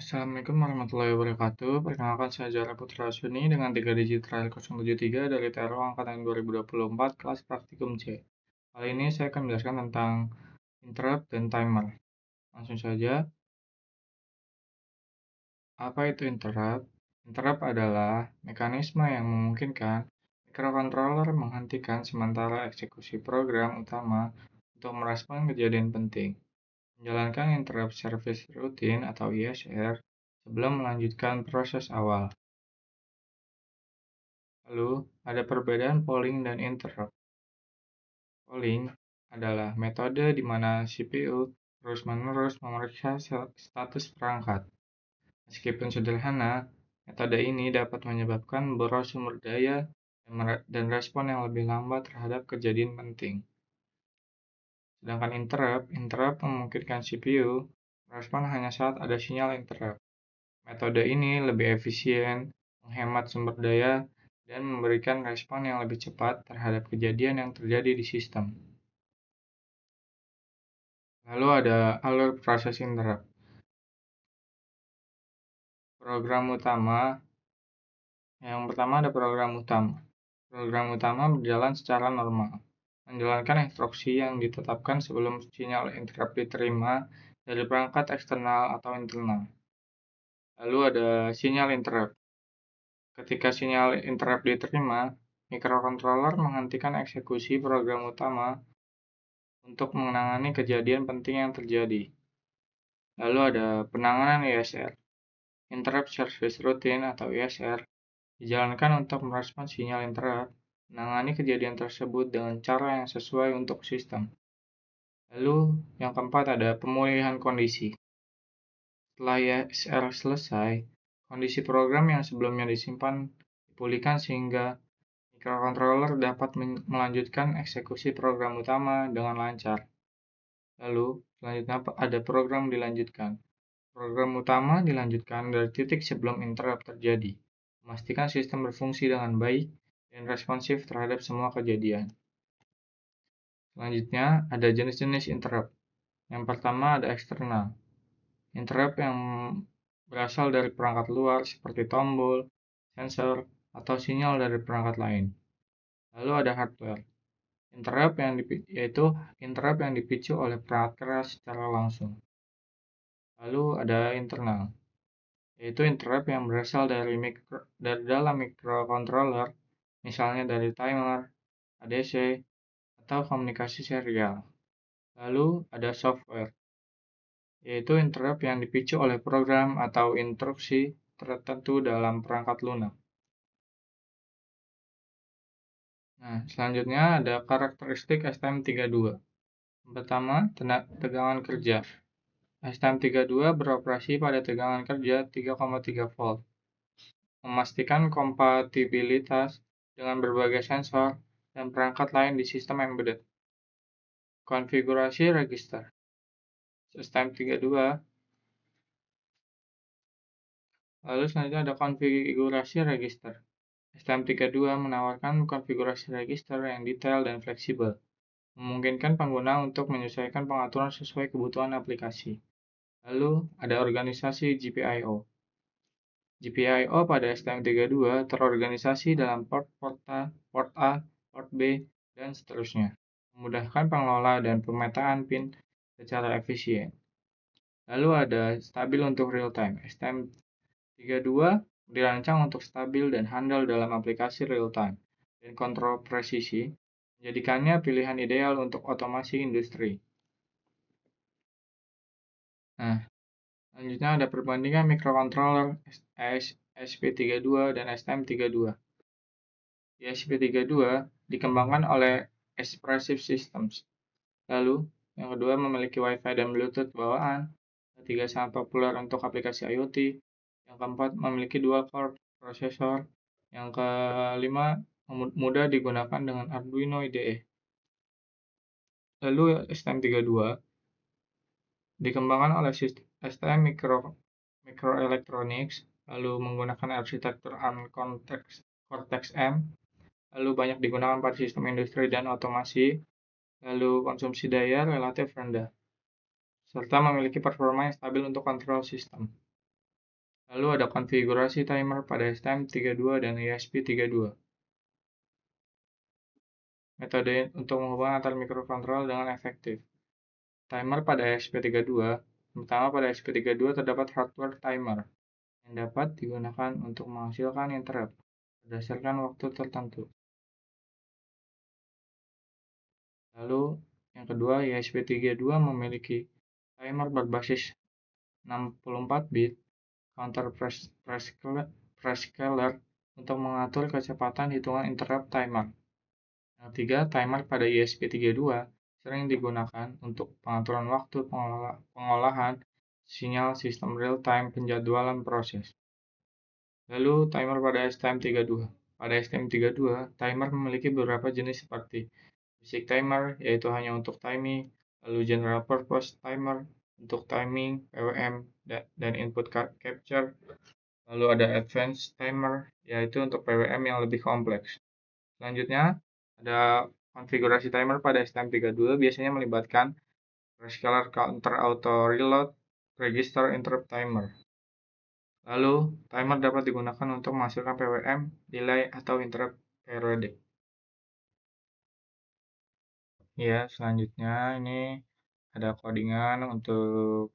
Assalamualaikum warahmatullahi wabarakatuh. Perkenalkan saya Zara Putra Suni dengan 3 digit terakhir 073 dari TRO Angkatan 2024 kelas praktikum C. Kali ini saya akan menjelaskan tentang interrupt dan timer. Langsung saja, apa itu interrupt? Interrupt adalah mekanisme yang memungkinkan microcontroller menghentikan sementara eksekusi program utama untuk merespon kejadian penting. Menjalankan interrupt service routine atau ISR sebelum melanjutkan proses awal. Lalu, ada perbedaan polling dan interrupt. Polling adalah metode di mana CPU terus-menerus memeriksa status perangkat. Meskipun sederhana, metode ini dapat menyebabkan boros sumber daya dan respon yang lebih lambat terhadap kejadian penting. Sedangkan interrupt memungkinkan CPU merespon hanya saat ada sinyal interrupt. Metode ini lebih efisien, menghemat sumber daya, dan memberikan respon yang lebih cepat terhadap kejadian yang terjadi di sistem. Lalu ada alur proses interrupt. Program utama, yang pertama ada program utama. Program utama berjalan secara normal, menjalankan instruksi yang ditetapkan sebelum sinyal interrupt diterima dari perangkat eksternal atau internal. Lalu ada sinyal interrupt. Ketika sinyal interrupt diterima, microcontroller menghentikan eksekusi program utama untuk menangani kejadian penting yang terjadi. Lalu ada penanganan ISR. Interrupt Service Routine atau ISR dijalankan untuk merespons sinyal interrupt, menangani kejadian tersebut dengan cara yang sesuai untuk sistem. Lalu yang keempat ada pemulihan kondisi. Setelah ISR selesai, kondisi program yang sebelumnya disimpan dipulihkan sehingga microcontroller dapat melanjutkan eksekusi program utama dengan lancar. Lalu, selanjutnya ada program dilanjutkan. Program utama dilanjutkan dari titik sebelum interrupt terjadi, memastikan sistem berfungsi dengan baik dan responsif terhadap semua kejadian. Selanjutnya, ada jenis-jenis interrupt. Yang pertama ada eksternal. Interrupt yang berasal dari perangkat luar seperti tombol, sensor, atau sinyal dari perangkat lain. Lalu ada hardware. Yaitu interrupt yang dipicu oleh perangkat keras secara langsung. Lalu ada internal, yaitu interrupt yang berasal dari dalam microcontroller, misalnya dari timer, ADC, atau komunikasi serial. Lalu ada software, yaitu interrupt yang dipicu oleh program atau instruksi tertentu dalam perangkat lunak. Nah, selanjutnya ada karakteristik STM32. Pertama, tegangan kerja. STM32 beroperasi pada tegangan kerja 3,3 volt, memastikan kompatibilitas dengan berbagai sensor dan perangkat lain di sistem embedded. Konfigurasi register. STM32. Lalu selanjutnya ada konfigurasi register. STM32 menawarkan konfigurasi register yang detail dan fleksibel, memungkinkan pengguna untuk menyesuaikan pengaturan sesuai kebutuhan aplikasi. Lalu ada organisasi GPIO. GPIO pada STM32 terorganisasi dalam port A, port B, dan seterusnya, memudahkan pengelola dan pemetaan pin secara efisien. Lalu ada stabil untuk real time. STM32 dirancang untuk stabil dan handal dalam aplikasi real time dan kontrol presisi, menjadikannya pilihan ideal untuk otomasi industri. Nah, selanjutnya ada perbandingan microcontroller ESP32 dan STM32. ESP32 dikembangkan oleh Espressif Systems. Lalu, yang kedua memiliki Wi-Fi dan Bluetooth bawaan. Ketiga sangat populer untuk aplikasi IoT. Yang keempat memiliki dual core prosesor. Yang kelima mudah digunakan dengan Arduino IDE. Lalu STM32 dikembangkan oleh STM Microelectronics, lalu menggunakan arsitektur ARM Cortex-M, lalu banyak digunakan pada sistem industri dan otomasi, lalu konsumsi daya relatif rendah, serta memiliki performa yang stabil untuk kontrol sistem. Lalu ada konfigurasi timer pada STM32 dan ESP32. Metode untuk menghubungkan antar mikrokontroller dengan efektif. Timer pada ESP32. Pertama, pada ESP32 terdapat hardware timer yang dapat digunakan untuk menghasilkan interrupt berdasarkan waktu tertentu. Lalu, yang kedua, ESP32 memiliki timer berbasis 64 bit counter prescaler untuk mengatur kecepatan hitungan interrupt timer. Yang ketiga, timer pada ESP32 sering digunakan untuk pengaturan waktu pengolahan sinyal sistem real-time penjadwalan proses. Lalu, timer pada STM32. Pada STM32, timer memiliki beberapa jenis seperti basic timer, yaitu hanya untuk timing, lalu general purpose timer untuk timing, PWM, dan input capture. Lalu ada advanced timer, yaitu untuk PWM yang lebih kompleks. Selanjutnya, ada konfigurasi timer pada STM32 biasanya melibatkan prescaler counter auto reload, register interrupt timer. Lalu, timer dapat digunakan untuk menghasilkan PWM, delay, atau interrupt periodic. Ya, selanjutnya ini ada codingan untuk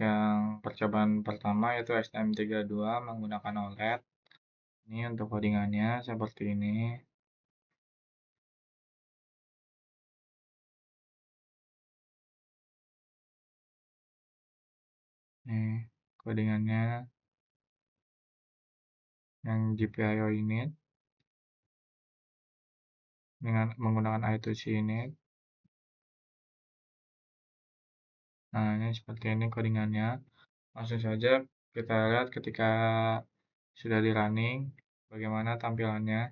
yang percobaan pertama yaitu STM32 menggunakan OLED. Ini untuk codingannya seperti ini. Nih, codingannya yang GPIO unit dengan menggunakan I2C unit. Nah, ini seperti ini codingannya. Langsung saja kita lihat ketika sudah di running bagaimana tampilannya.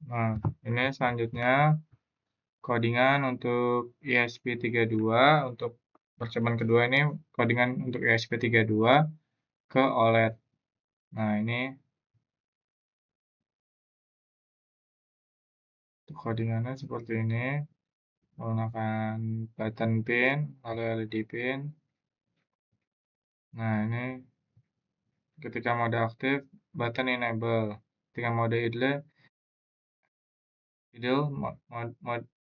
Nah, ini selanjutnya codingan untuk ESP32 untuk percobaan kedua ini codingan untuk ESP32 ke OLED. Nah, ini untuk codingannya seperti ini menggunakan button pin lalu LED pin. Nah, ini ketika mode aktif button enable, ketika mode idle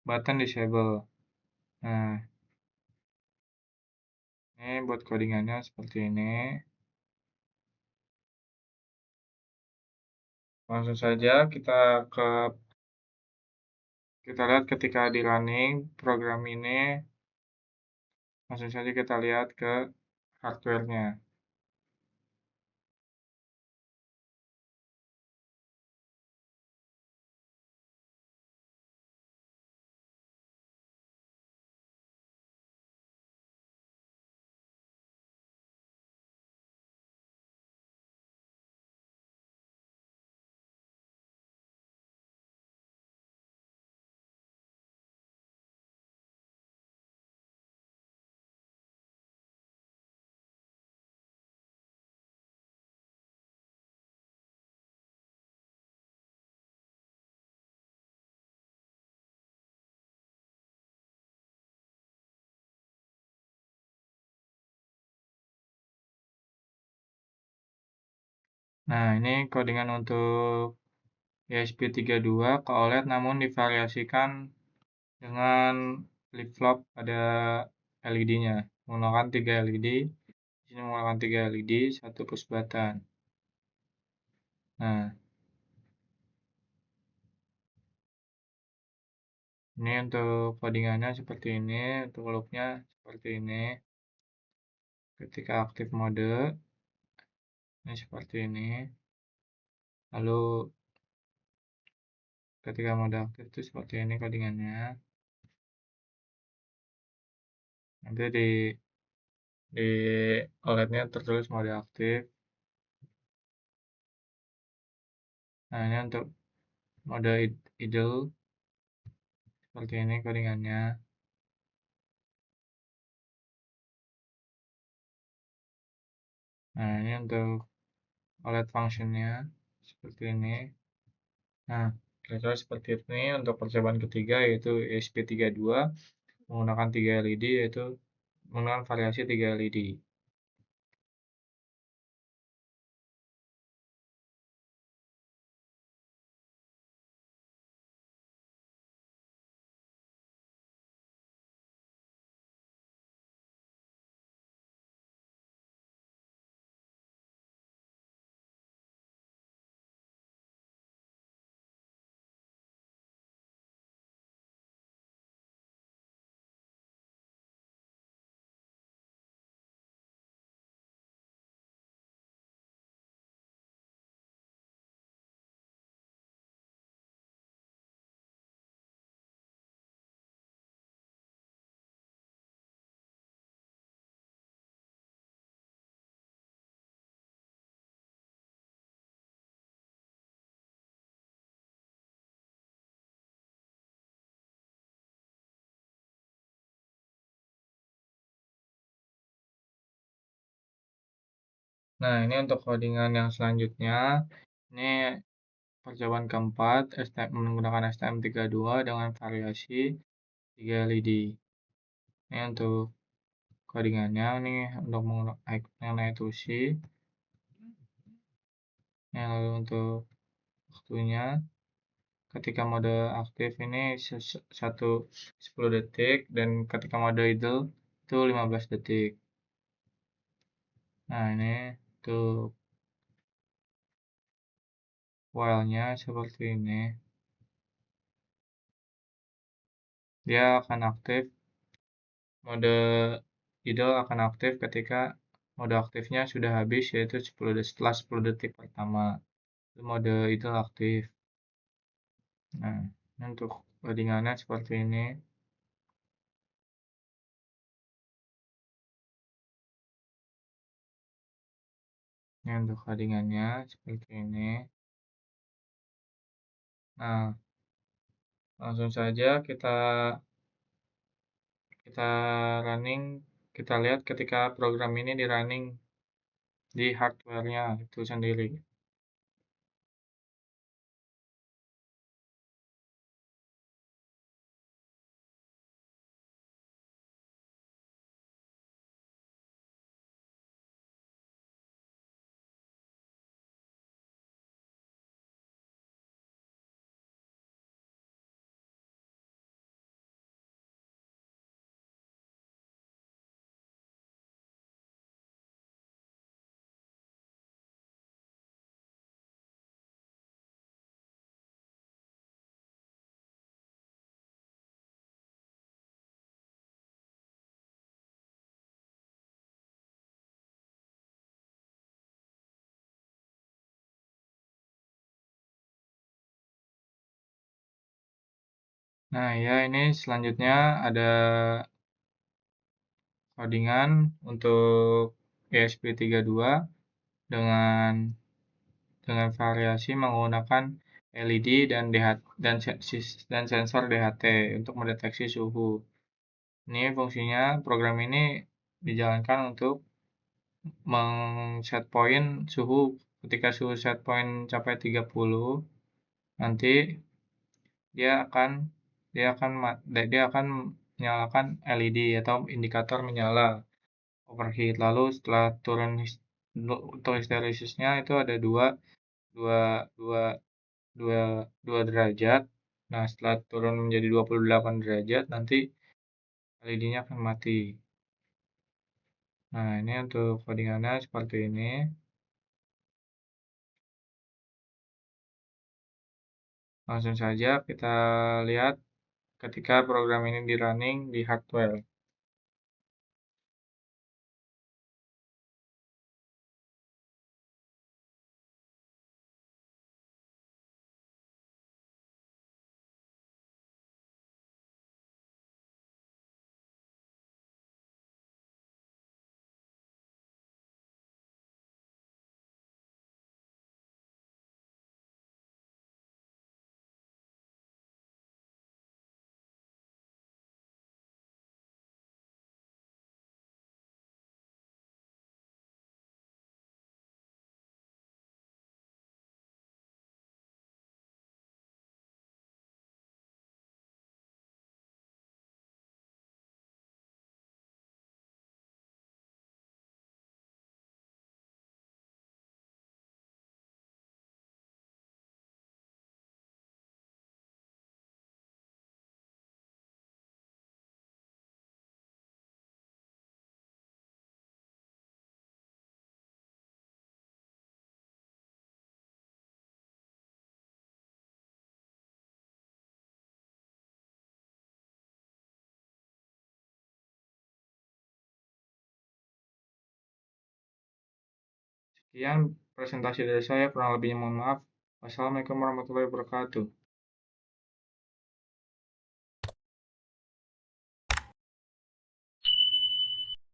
button disable. Nah, ini buat codingannya seperti ini. Langsung saja kita lihat ketika di running program ini, langsung saja kita lihat ke hardware-nya. Nah, ini codingan untuk ESP32 ke OLED namun divariasikan dengan flip-flop pada LED-nya. Menggunakan 3 LED, di sini menggunakan 3 LED, 1 push button. Nah, ini untuk codingannya seperti ini, untuk loopnya seperti ini. Ketika aktif mode, Ini seperti ini. Lalu ketika mode aktif itu seperti ini codingannya. Nanti di OLED-nya tertulis mode aktif. Nah, ini untuk mode idle seperti ini codingannya. Nah, ini untuk OLED functionnya seperti ini. Nah, kira-kira seperti ini untuk percobaan ketiga yaitu ESP32 menggunakan 3 LED yaitu menggunakan variasi 3 LED. Nah, ini untuk codingan yang selanjutnya. Ini percobaan keempat menggunakan STM32 dengan variasi 3 LED. Ini untuk codingannya nih untuk mengenai tusi. Yang lalu untuk waktunya ketika mode aktif ini 10 detik dan ketika mode idle itu 15 detik. Nah, ini untuk while-nya seperti ini. Dia akan aktif, mode idle akan aktif ketika mode aktifnya sudah habis yaitu setelah 10 detik pertama. Itu mode idle aktif. Nah, ini untuk codingannya seperti ini. Ini untuk codingannya seperti ini. Nah, langsung saja kita running, kita lihat ketika program ini di running di hardware-nya itu sendiri. Nah, ya ini selanjutnya ada codingan untuk ESP32 dengan variasi menggunakan LED dan dan sensor DHT untuk mendeteksi suhu. Ini fungsinya program ini dijalankan untuk set point suhu. Ketika suhu set point capai 30, nanti dia akan dia akan menyalakan LED atau indikator menyala overheat. Lalu setelah turun untuk histerisisnya itu ada dua dua dua dua dua derajat. Nah, setelah turun menjadi 28 derajat, nanti LED-nya akan mati. Nah, ini untuk codingannya seperti ini. Langsung saja kita lihat ketika program ini di running di hardware. Sekian presentasi dari saya, kurang lebihnya mohon maaf. Wassalamualaikum warahmatullahi wabarakatuh.